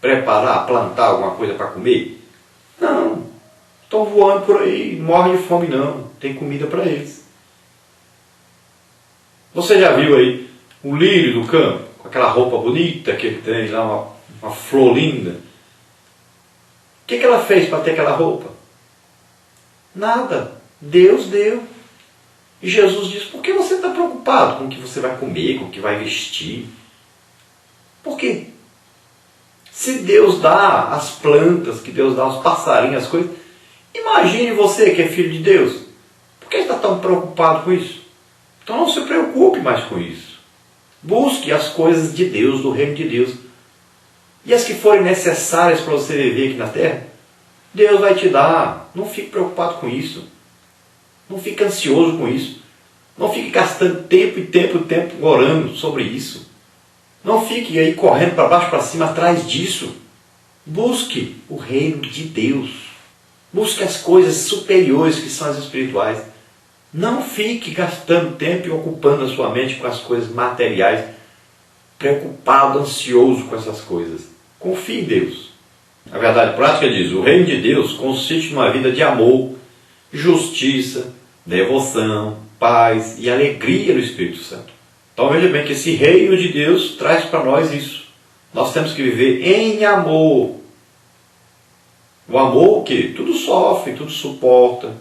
preparar, plantar alguma coisa para comer? Não. Estão voando por aí, não morrem de fome não. Tem comida para eles. Você já viu aí o lírio do campo, com aquela roupa bonita que ele tem lá, uma flor linda? O que ela fez para ter aquela roupa? Nada. Deus deu. E Jesus diz, por que você está preocupado com o que você vai comer, com o que vai vestir? Por quê? Se Deus dá as plantas, que Deus dá os passarinhos, as coisas, imagine você que é filho de Deus. Por que está tão preocupado com isso? Então não se preocupe mais com isso. Busque as coisas de Deus, do reino de Deus. E as que forem necessárias para você viver aqui na terra, Deus vai te dar. Não fique preocupado com isso. Não fique ansioso com isso. Não fique gastando tempo orando sobre isso. Não fique aí correndo para baixo, para cima, atrás disso. Busque o reino de Deus. Busque as coisas superiores que são as espirituais. Não fique gastando tempo e ocupando a sua mente com as coisas materiais, preocupado, ansioso com essas coisas. Confie em Deus. A verdade prática diz, o reino de Deus consiste numa vida de amor, justiça, devoção, paz e alegria no Espírito Santo. Então veja bem que esse reino de Deus traz para nós isso. Nós temos que viver em amor. O amor o quê? Tudo sofre, tudo suporta.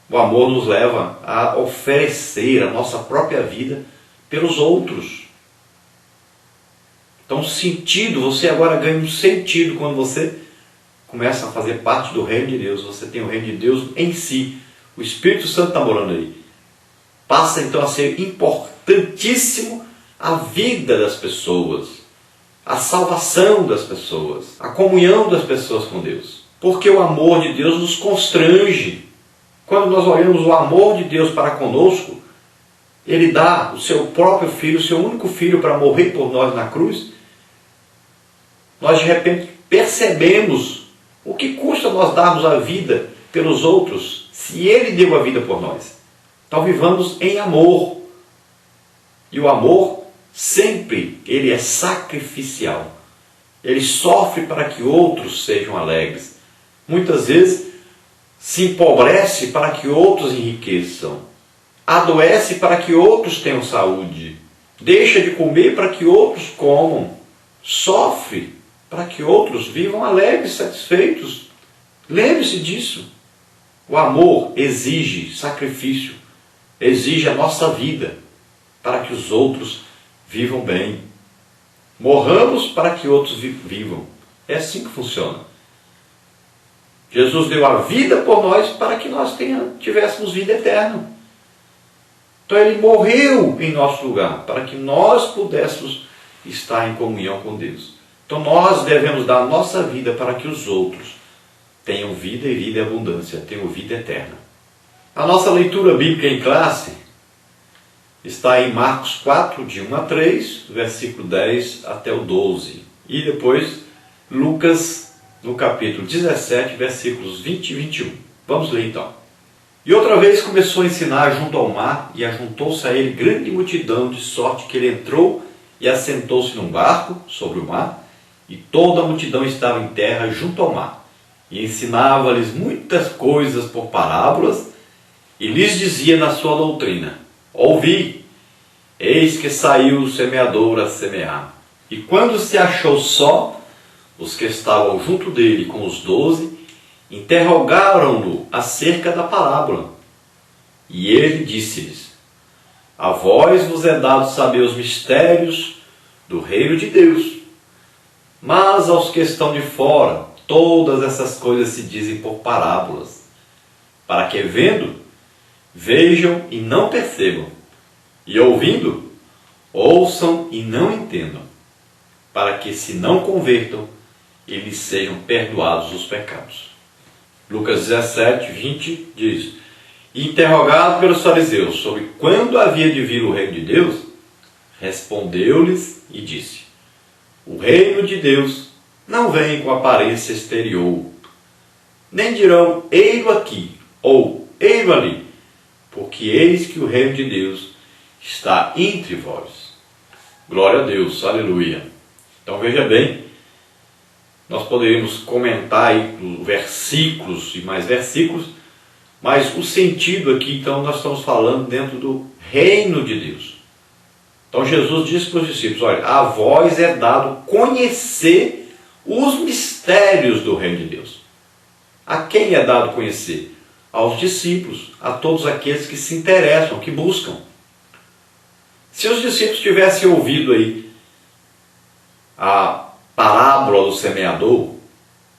O amor nos leva a oferecer a nossa própria vida pelos outros. Então sentido, você agora ganha um sentido quando você começa a fazer parte do reino de Deus. Você tem o reino de Deus em si. O Espírito Santo está morando aí. Passa então a ser importantíssimo a vida das pessoas, a salvação das pessoas, a comunhão das pessoas com Deus. Porque o amor de Deus nos constrange. Quando nós olhamos o amor de Deus para conosco, Ele dá o seu próprio filho, o seu único filho para morrer por nós na cruz, nós de repente percebemos o que custa nós darmos a vida pelos outros, se Ele deu a vida por nós. Então vivamos em amor. E o amor sempre, ele é sacrificial. Ele sofre para que outros sejam alegres. Muitas vezes se empobrece para que outros enriqueçam. Adoece para que outros tenham saúde. Deixa de comer para que outros comam. Sofre para que outros vivam alegres, satisfeitos. Lembre-se disso. O amor exige sacrifício, exige a nossa vida para que os outros vivam bem. Morramos para que outros vivam. É assim que funciona. Jesus deu a vida por nós para que nós tivéssemos vida eterna. Então Ele morreu em nosso lugar para que nós pudéssemos estar em comunhão com Deus. Então nós devemos dar a nossa vida para que os outros tenham vida e vida em abundância, tenham vida eterna. A nossa leitura bíblica em classe está em Marcos 4, de 1 a 3, versículo 10 até o 12. E depois Lucas, no capítulo 17, versículos 20 e 21. Vamos ler então. E outra vez começou a ensinar junto ao mar, e ajuntou-se a ele grande multidão, de sorte que ele entrou e assentou-se num barco sobre o mar, e toda a multidão estava em terra junto ao mar. E ensinava-lhes muitas coisas por parábolas, e lhes dizia na sua doutrina: ouvi, eis que saiu o semeador a semear. E quando se achou só, os que estavam junto dele com os 12, interrogaram-no acerca da parábola. E ele disse-lhes: a vós vos é dado saber os mistérios do reino de Deus, mas aos que estão de fora, todas essas coisas se dizem por parábolas, para que vendo, vejam e não percebam, e ouvindo, ouçam e não entendam, para que se não convertam e lhes sejam perdoados os pecados. Lucas 17, 20 diz: interrogado pelos fariseus sobre quando havia de vir o reino de Deus, respondeu-lhes e disse: o reino de Deus não vem com aparência exterior, nem dirão ei-lo aqui ou ei-lo ali, porque eis que o reino de Deus está entre vós. Glória a Deus, aleluia. Então veja bem Nós poderíamos comentar aí versículos e mais versículos, mas o sentido aqui, então, nós estamos falando dentro do reino de Deus. Então Jesus disse para os discípulos, olha, a vós é dado conhecer os mistérios do reino de Deus. A quem é dado conhecer? Aos discípulos, a todos aqueles que se interessam, que buscam. Se os discípulos tivessem ouvido aí a parábola do semeador,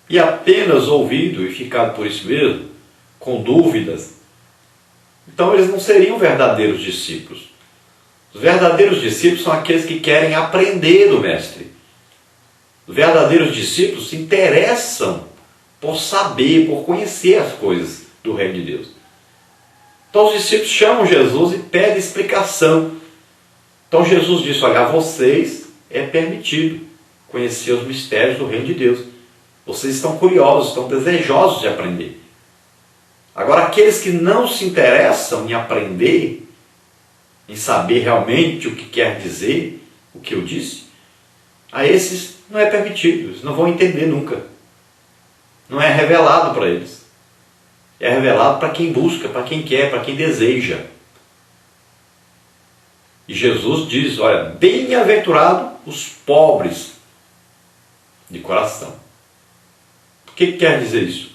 e apenas ouvido e ficado por isso mesmo, com dúvidas, então eles não seriam verdadeiros discípulos. Os verdadeiros discípulos são aqueles que querem aprender do Mestre. Os verdadeiros discípulos se interessam por saber, por conhecer as coisas do reino de Deus. Então os discípulos chamam Jesus e pedem explicação. Então Jesus disse, olha, a vocês é permitido conhecer os mistérios do reino de Deus. Vocês estão curiosos, estão desejosos de aprender. Agora, aqueles que não se interessam em aprender, em saber realmente o que quer dizer, o que eu disse, a esses não é permitido, eles não vão entender nunca. Não é revelado para eles. É revelado para quem busca, para quem quer, para quem deseja. E Jesus diz, olha, bem-aventurado os pobres de coração. O que quer dizer isso?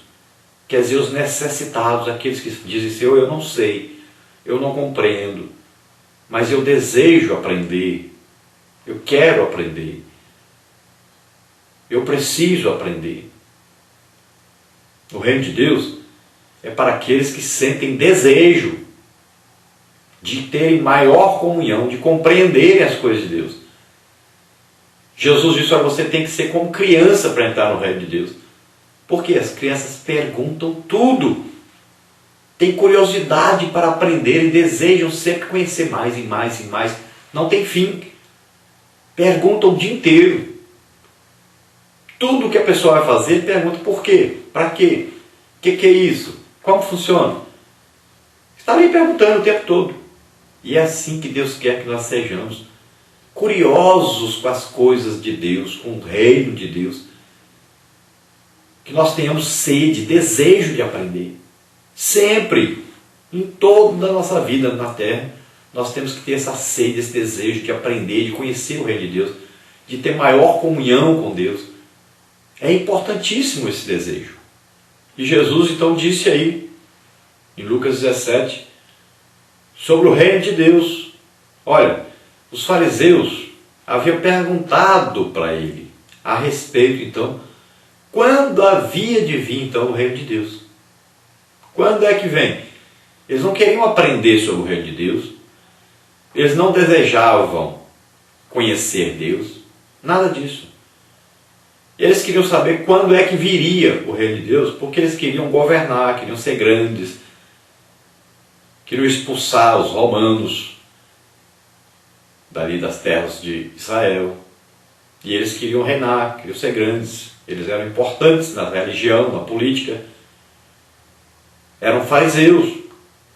Quer dizer os necessitados, aqueles que dizem assim, eu não sei, eu não compreendo, mas eu desejo aprender, eu quero aprender, eu preciso aprender. O reino de Deus é para aqueles que sentem desejo de terem maior comunhão, de compreenderem as coisas de Deus. Jesus disse, olha, você tem que ser como criança para entrar no reino de Deus. Porque as crianças perguntam tudo. Têm curiosidade para aprender e desejam sempre conhecer mais e mais e mais. Não tem fim. Perguntam o dia inteiro. Tudo que a pessoa vai fazer, pergunta por quê? Para quê? O que é isso? Como funciona? Está ali perguntando o tempo todo. E é assim que Deus quer que nós sejamos. Curiosos com as coisas de Deus, com o reino de Deus. Que nós tenhamos sede, desejo de aprender. Sempre, em toda a nossa vida na terra, nós temos que ter essa sede, esse desejo de aprender, de conhecer o reino de Deus, de ter maior comunhão com Deus. É importantíssimo esse desejo. E Jesus então disse aí, em Lucas 17, sobre o reino de Deus. Olha, os fariseus haviam perguntado para ele a respeito, então, quando havia de vir, então, o reino de Deus. Quando é que vem? Eles não queriam aprender sobre o reino de Deus. Eles não desejavam conhecer Deus. Nada disso. Eles queriam saber quando é que viria o reino de Deus, porque eles queriam governar, queriam ser grandes, queriam expulsar os romanos dali das terras de Israel. E eles queriam reinar, queriam ser grandes. Eles eram importantes na religião, na política. Eram fariseus.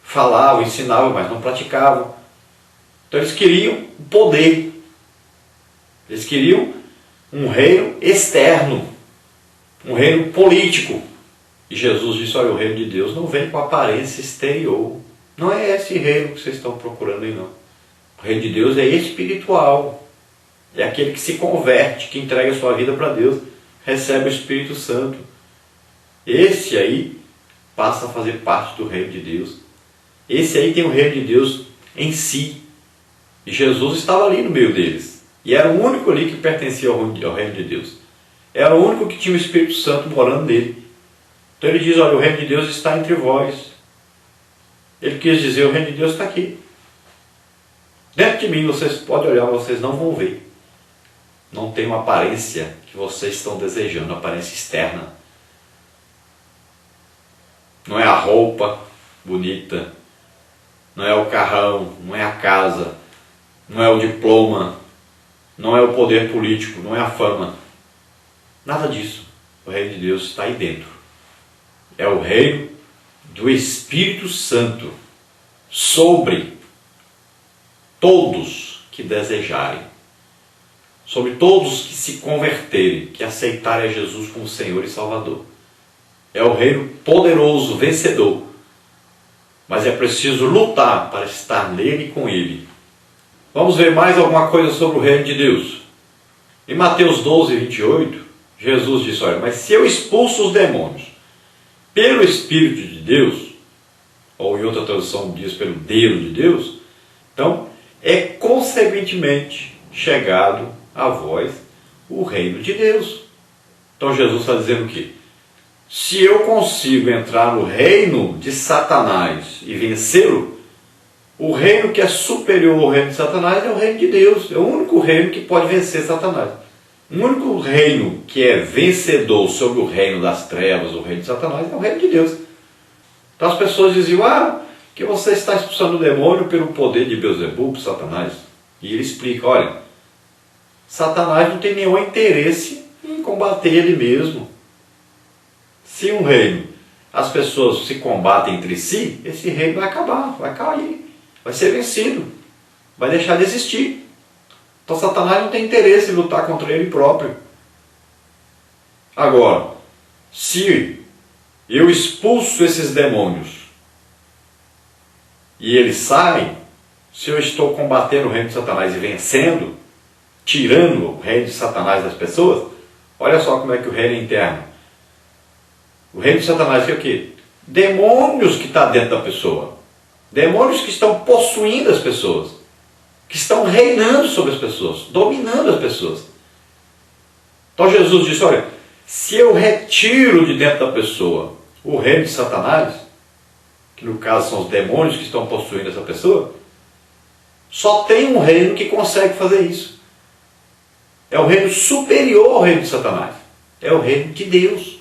Falavam, ensinavam, mas não praticavam. Então eles queriam o poder. Eles queriam um reino externo. Um reino político. E Jesus disse, olha, o reino de Deus não vem com aparência exterior. Não é esse reino que vocês estão procurando aí, não. O reino de Deus é espiritual. É aquele que se converte, que entrega a sua vida para Deus, recebe o Espírito Santo. Esse aí passa a fazer parte do reino de Deus. Esse aí tem o reino de Deus em si. E Jesus estava ali no meio deles. E era o único ali que pertencia ao reino de Deus. Era o único que tinha o Espírito Santo morando nele. Então ele diz, olha, o reino de Deus está entre vós. Ele quis dizer, o reino de Deus está aqui. Dentro de mim, vocês podem olhar, mas vocês não vão ver. Não tem uma aparência que vocês estão desejando, aparência externa. Não é a roupa bonita, não é o carrão, não é a casa, não é o diploma, não é o poder político, não é a fama. Nada disso. O reino de Deus está aí dentro. É o reino do Espírito Santo sobre todos que desejarem. sobre todos que se converterem, que aceitarem a Jesus como Senhor e Salvador. É o reino poderoso, vencedor. Mas é preciso lutar para estar nele e com ele. Vamos ver mais alguma coisa sobre o reino de Deus. Em Mateus 12, 28, Jesus disse, olha, mas se eu expulso os demônios pelo Espírito de Deus, ou em outra tradução diz pelo dedo de Deus, então é consequentemente chegado a vós o reino de Deus. Então Jesus está dizendo o quê? Se eu consigo entrar no reino de Satanás e vencê-lo, o reino que é superior ao reino de Satanás é o reino de Deus. É o único reino que pode vencer Satanás. O único reino que é vencedor sobre o reino das trevas, o reino de Satanás, é o reino de Deus. Então as pessoas diziam, que você está expulsando o demônio pelo poder de Beelzebub, Satanás. E ele explica, olha, Satanás não tem nenhum interesse em combater ele mesmo. Se um reino, as pessoas se combatem entre si, esse reino vai acabar, vai cair, vai ser vencido, vai deixar de existir. Então Satanás não tem interesse em lutar contra ele próprio. Agora, se eu expulso esses demônios e eles saem, se eu estou combatendo o reino de Satanás e vencendo, tirando o reino de Satanás das pessoas, olha só como é que o reino é interno. O reino de Satanás é o quê? Demônios que estão dentro da pessoa. Demônios que estão possuindo as pessoas. Que estão reinando sobre as pessoas. Dominando as pessoas. Então Jesus disse, olha, se eu retiro de dentro da pessoa o reino de Satanás, que no caso são os demônios que estão possuindo essa pessoa, só tem um reino que consegue fazer isso. É o reino superior ao reino de Satanás. É o reino de Deus.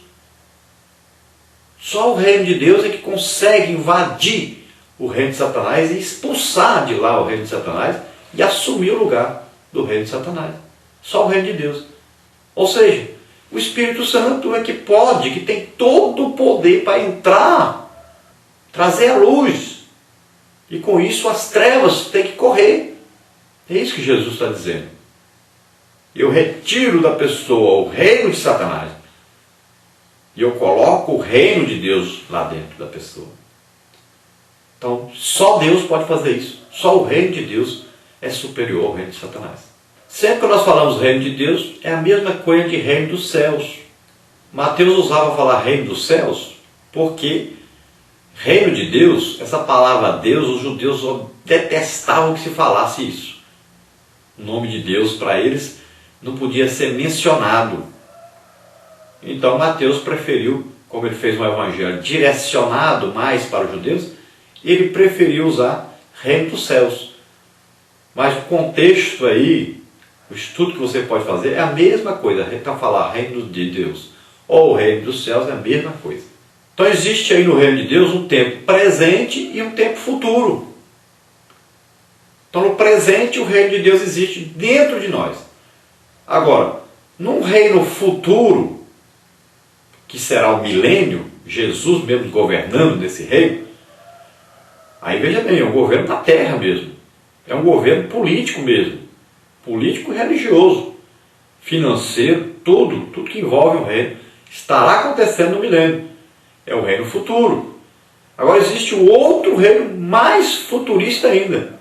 Só o reino de Deus é que consegue invadir o reino de Satanás e expulsar de lá o reino de Satanás e assumir o lugar do reino de Satanás. Só o reino de Deus. Ou seja, o Espírito Santo é que pode, que tem todo o poder para entrar, trazer a luz. E com isso as trevas têm que correr. É isso que Jesus está dizendo. Eu retiro da pessoa o reino de Satanás. E eu coloco o reino de Deus lá dentro da pessoa. Então, só Deus pode fazer isso. Só o reino de Deus é superior ao reino de Satanás. Sempre que nós falamos reino de Deus, é a mesma coisa de reino dos céus. Mateus usava falar reino dos céus, porque reino de Deus, essa palavra Deus, os judeus detestavam que se falasse isso. O nome de Deus para eles não podia ser mencionado. Então Mateus preferiu, como ele fez um evangelho direcionado mais para os judeus, ele preferiu usar reino dos céus. Mas o contexto aí, o estudo que você pode fazer é a mesma coisa. Então falar reino de Deus ou reino dos céus é a mesma coisa. Então existe aí no reino de Deus um tempo presente e um tempo futuro. Então no presente o reino de Deus existe dentro de nós. Agora, num reino futuro, que será o milênio, Jesus mesmo governando nesse reino, aí veja bem, é um governo da terra mesmo, é um governo político mesmo, político e religioso, financeiro, tudo que envolve o reino, estará acontecendo no milênio, é o reino futuro. Agora existe o outro reino mais futurista ainda,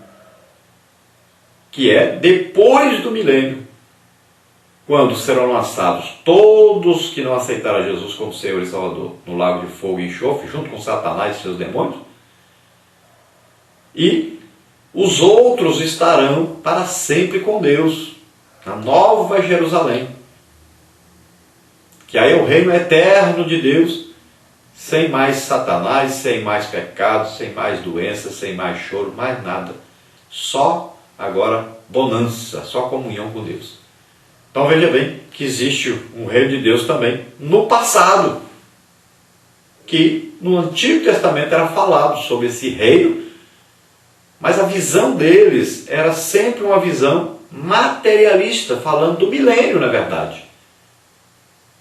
que é depois do milênio, quando serão lançados todos que não aceitaram a Jesus como Senhor e Salvador no lago de fogo e enxofre, junto com Satanás e seus demônios, e os outros estarão para sempre com Deus, na Nova Jerusalém, que aí é o reino eterno de Deus, sem mais Satanás, sem mais pecados, sem mais doenças, sem mais choro, mais nada, só agora bonança, só comunhão com Deus. Então veja bem que existe um reino de Deus também no passado, que no Antigo Testamento era falado sobre esse reino, mas a visão deles era sempre uma visão materialista, falando do milênio, na verdade.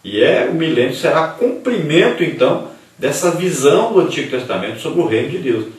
E o milênio será cumprimento então dessa visão do Antigo Testamento sobre o reino de Deus.